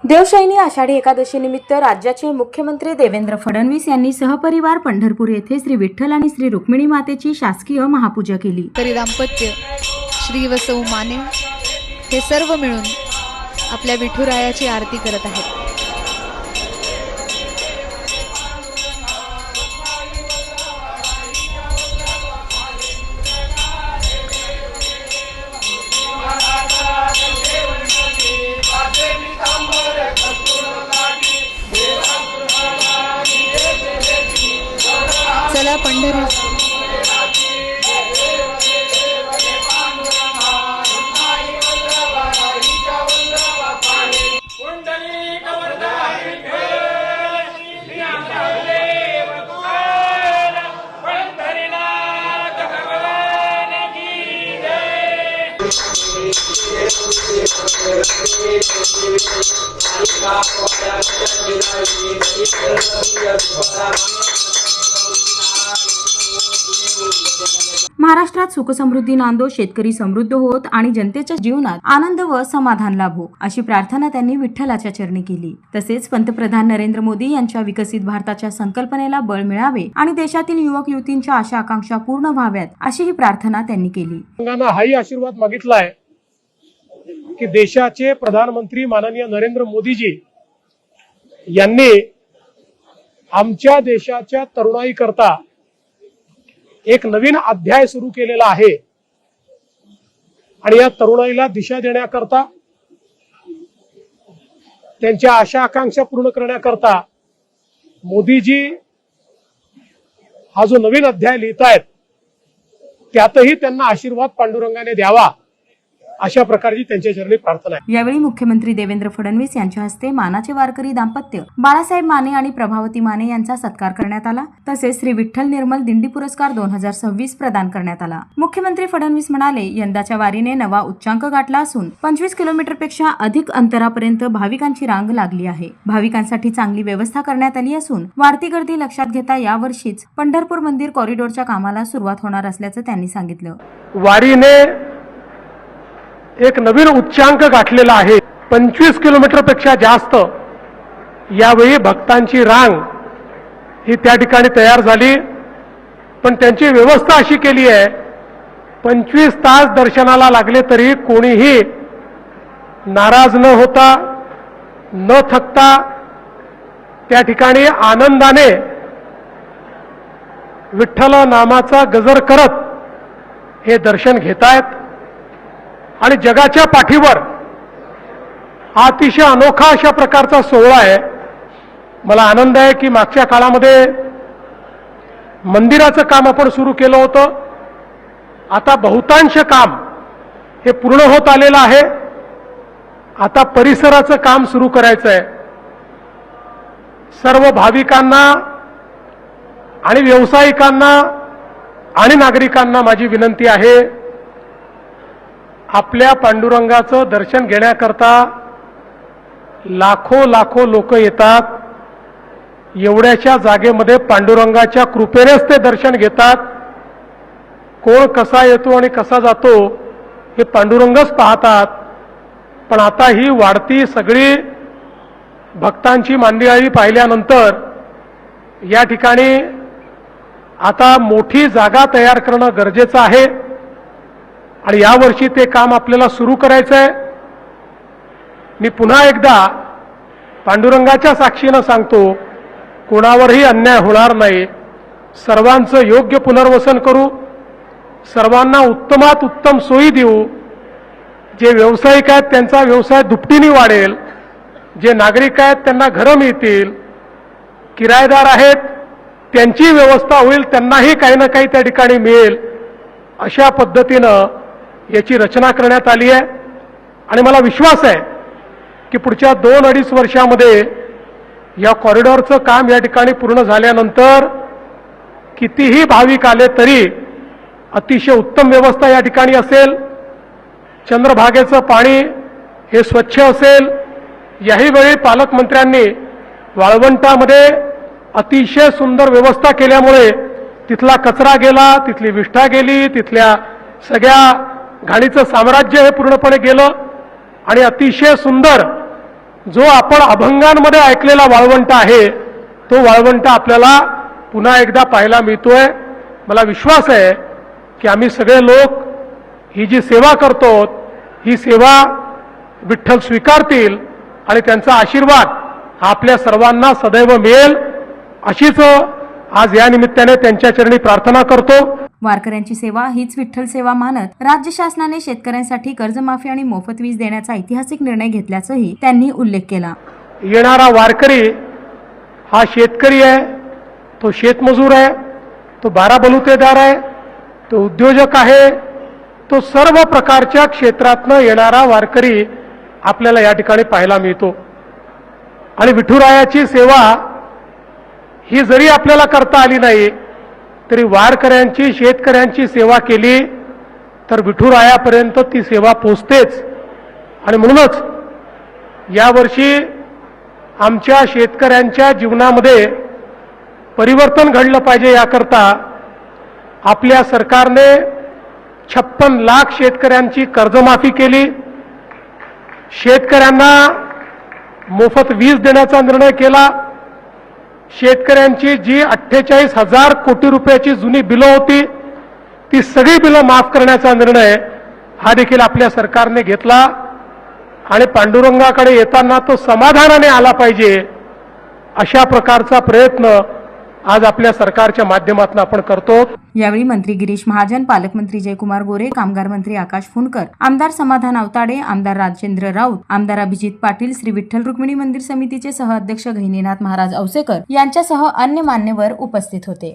देवशयनी आषाढी एकादशी निमित्त राज्याचे मुख्यमंत्री देवेंद्र फडणवीस यांनी सहपरिवार पंढरपूर येथे श्री विठ्ठल आणि श्री रुक्मिणी मातेची शासकीय महापूजा केली। तरी दाम्पत्य श्री व सौ माने हे सर्व मिळून आपल्या विठुरायाची आरती करत आहेत। चला पंढरी महाराष्ट्रात सुखसमृद्धी नांदो, शेतकरी समृद्ध होत आणि जनतेच्या जीवनात आनंद व समाधान लाभो अशी प्रार्थना त्यांनी विठ्ठलाच्या चरणी केली। तसेच पंतप्रधान नरेंद्र मोदी यांच्या विकसित भारताच्या संकल्पनेला बळ मिळावे आणि देशातील युवक युवतींच्या आशा आकांक्षा पूर्ण व्हाव्यात अशी ही प्रार्थना त्यांनी केली। हाही आशीर्वाद मागितलाय की देशाचे प्रधानमंत्री माननीय नरेंद्र मोदीजी यांनी आमच्या देशाच्या तरुणाई करता एक नवीन अध्याय सुरू केलेला आहे आणि या तरुणाईला दिशा देण्याकरता, त्यांच्या आशा आकांक्षा पूर्ण करण्याकरता मोदीजी हा जो नवीन अध्याय लिहितायत त्यातही त्यांना आशीर्वाद पांडुरंगाने द्यावा अशा प्रकारची त्यांच्या चरणी प्रार्थना आहे। यावेळी मुख्यमंत्री देवेंद्र फडणवीस यांच्या हस्ते मानाचे वारकरी दाम्पत्य बाळासाहेब माने आणि प्रभावती माने यांचा सत्कार करण्यात आला। तसेच श्री विठ्ठल निर्मल दिंडी पुरस्कार 2026 प्रदान करण्यात आला। मुख्यमंत्री फडणवीस म्हणाले, यंदाच्या वारीने नवा उच्चांक गाठला असून 25 किलोमीटरपेक्षा अधिक अंतरापर्यंत भाविकांची रांग लागली आहे। भाविकांसाठी चांगली व्यवस्था करण्यात आली असून वाढती गर्दी लक्षात घेता यावर्षीच पंढरपूर मंदिर कॉरिडॉरच्या कामाला सुरुवात होणार असल्याचं त्यांनी सांगितलं। वारीने एक नवीन उच्चांक गाठलेला आहे। 25 किलोमीटर पेक्षा जास्त यावेळी भक्तांची रांग ही त्या ठिकाणी तयार झाली, पण त्यांची व्यवस्था अशी केली आहे 25 तास दर्शनाला लागले तरी कोणीही नाराज न होता, न थकता त्या ठिकाणी आनंदाने विठ्ठल नामाचा गजर करत हे दर्शन घेतायत आणि जगाच्या पाठीवर अतिशय अनोखा अशा प्रकारचा सोहळा आहे। मला आनंद आहे की मागच्या काळामध्ये मंदिराचं काम आपण सुरू केलं होतं, आता बहुतांश काम हे पूर्ण होत आलेलं आहे। आता परिसराचं काम सुरू करायचं आहे। सर्व भाविकांना आणि व्यावसायिकांना आणि नागरिकांना माझी विनंती आहे, आपल्या पांडुरंगाचं दर्शन घेण्याकरता लाखो लोक येतात। एवढ्याच्या जागेमध्ये पांडुरंगाच्या कृपेनेच ते दर्शन घेतात। कोण कसा येतो आणि कसा जातो हे पांडुरंगच पाहतात। पण आता ही वाढती सगळी भक्तांची मांदियाळी पाहिल्यानंतर या ठिकाणी आता मोठी जागा तयार करणं गरजेचं आहे आणि यावर्षी ते काम आपल्याला सुरू करायचं आहे। मी पुन्हा एकदा पांडुरंगाच्या साक्षीनं सांगतो, कोणावरही अन्याय होणार नाही। सर्वांचं योग्य पुनर्वसन करू, सर्वांना उत्तमात उत्तम सोयी देऊ। जे व्यावसायिक आहेत त्यांचा व्यवसाय दुपटीने वाढेल, जे नागरिक आहेत त्यांना घरं मिळतील, किरायेदार आहेत त्यांची व्यवस्था होईल, त्यांनाही काही ना काही त्या ठिकाणी मिळेल। अशा पद्धतीनं याची रचना करण्यात आली आहे आणि मला विश्वास आहे की पुढच्या 2-2.5 वर्षामध्ये या कॉरिडॉरचं काम या ठिकाणी पूर्ण झाल्यानंतर कितीही भाविक आले तरी अतिशय उत्तम व्यवस्था या ठिकाणी असेल। चंद्रभागेचं पाणी हे स्वच्छ असेल। याही वेळी पालकमंत्र्यांनी वाळवंटामध्ये अतिशय सुंदर व्यवस्था केल्यामुळे तिथला कचरा गेला, तिथली विष्ठा गेली, तिथल्या सगळ्या घाणीचं साम्राज्य हे पूर्णपणे गेलं आणि अतिशय सुंदर जो आपण अभंगांमध्ये ऐकलेला वाळवंट आहे तो वाळवंट आपल्याला पुन्हा एकदा पाहायला मिळतोय. मला विश्वास आहे की आम्ही सगळे लोक ही जी सेवा करतो ही सेवा विठ्ठल स्वीकारतील आणि त्यांचा आशीर्वाद आपल्या सर्वांना सदैव मिळेल अशीच आज या निमित्ताने त्यांच्या चरणी प्रार्थना करतो. वारकऱ्यांची सेवा हीच विठ्ठल सेवा मानत राज्य शासनाने शेतकऱ्यांसाठी कर्जमाफी आणि मोफत वीज देण्याचा ऐतिहासिक निर्णय घेतल्याचाही त्यांनी उल्लेख केला. येणारा वारकरी हा शेतकरी आहे, तो शेतमजूर आहे, तो 12 बलुतेदार आहे, तो उद्योजक आहे, तो सर्व प्रकारच्या क्षेत्रातनं येणारा वारकरी आपल्याला या ठिकाणी पाहायला मिळतो. आणि विठुरायाची सेवा ही जरी आपल्याला करता आली नाही तरी वारकऱ्यांची शेतकऱ्यांची सेवा केली तर विठुरायापर्यंत ती सेवा पोचतेच. आणि म्हणूनच यावर्षी आमच्या शेतकऱ्यांच्या जीवनामध्ये परिवर्तन घडलं पाहिजे याकरता आपल्या सरकारने 56 लाख शेतकऱ्यांची कर्जमाफी केली. शेतकऱ्यांना मोफत वीज देण्याचा निर्णय केला. शेतकऱ्यांची जी 48,000 कोटी रुपयाची जुनी बिलं होती ती सगळी बिलं माफ करण्याचा निर्णय हा देखील आपल्या सरकारने घेतला. आणि पांडुरंगाकडे येताना तो समाधानाने आला पाहिजे अशा प्रकारचा प्रयत्न आज आपल्या सरकारच्या माध्यमातून आपण करतो. यावेळी मंत्री गिरीश महाजन, पालकमंत्री जयकुमार गोरे, कामगार मंत्री आकाश फुंडकर, आमदार समाधान आवताडे, आमदार राजेंद्र राऊत, आमदार अभिजित पाटील, श्री विठ्ठल रुक्मिणी मंदिर समितीचे सहअध्यक्ष गहिनीनाथ महाराज औसेकर यांच्यासह अन्य मान्यवर उपस्थित होते.